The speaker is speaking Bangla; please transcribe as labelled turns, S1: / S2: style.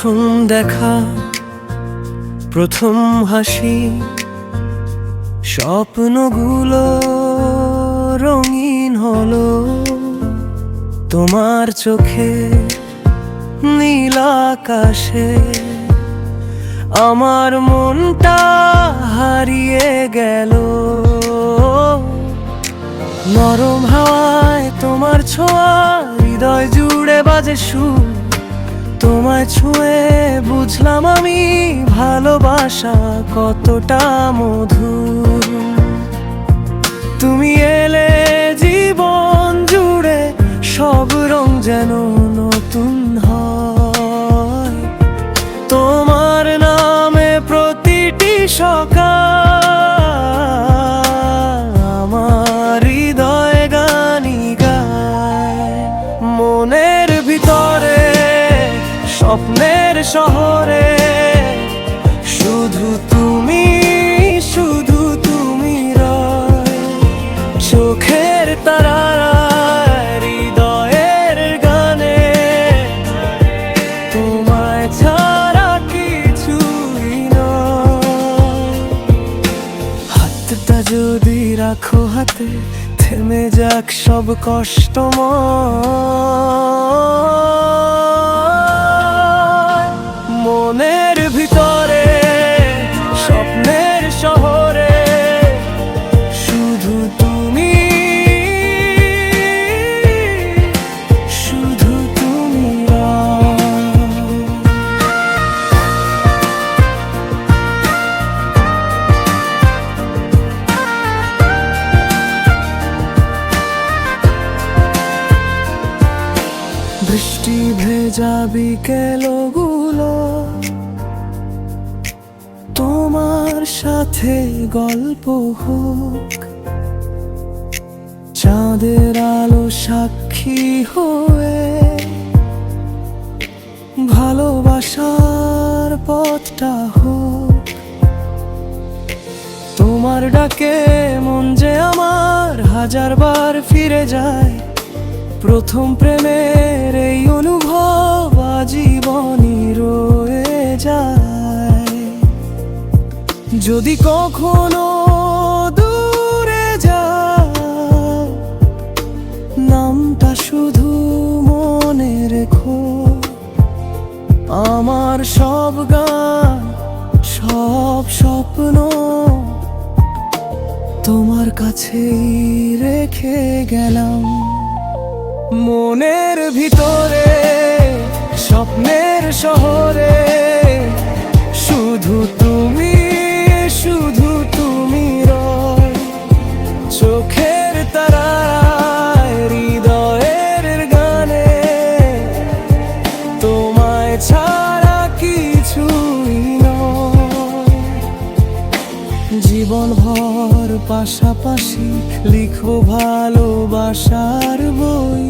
S1: প্রথম দেখা, প্রথম হাসি, স্বপ্নগুলো রঙিন হলো তোমার চোখে, নীল আকাশে। আমার মনটা হারিয়ে গেল নরম হাওয়ায়, তোমার ছোঁয়া হৃদয় জুড়ে বাজে সুর। তোমায় ছুঁয়ে বুঝলাম আমি ভালোবাসা কতটা মধুর। তুমি এলে জীবন জুড়ে সব রং যেন নতুন হয়। তোমার নামে প্রতিটি সকাল আমার হৃদয় গানি গায়। মনের ভিতরে স্বপ্নের শহরে শুধু তুমি, শুধু তুমি রয়। চোখের তারায় হৃদয়ের গানে তোমায় ছাড়া কিছুই নয়। হাতটা যদি রাখো হাতে, থেমে যাক সব কষ্টময়। মনের ভিতরে স্বপ্নের শহরে শুধু তুমি, শুধু তুমি বৃষ্টি ভেজা বিকেলগুলো তোমার সাথে গল্প হোক। চাঁদের আলো সাক্ষী হয়ে ভালোবাসার পথটা হোক। তোমার ডাকে মন যে আমার হাজারবার ফিরে যায়। প্রথম প্রেমের এই অনুভব আজীবনই রয়ে যায়। যদি কখনো দূরে যাও, নামটা শুধু মনে রেখো। আমার সব গান, সব স্বপ্ন তোমার কাছেই রেখে গেলাম। মনের ভিতরে স্বপ্নের শহরে শুধু তুমি, শুধু তুমি রয়। চোখের তারায় হৃদয়ের গানে তোমায় ছাড়া কিছুই নয়। জীবনভর পাশাপাশি লিখো ভালোবাসার বই।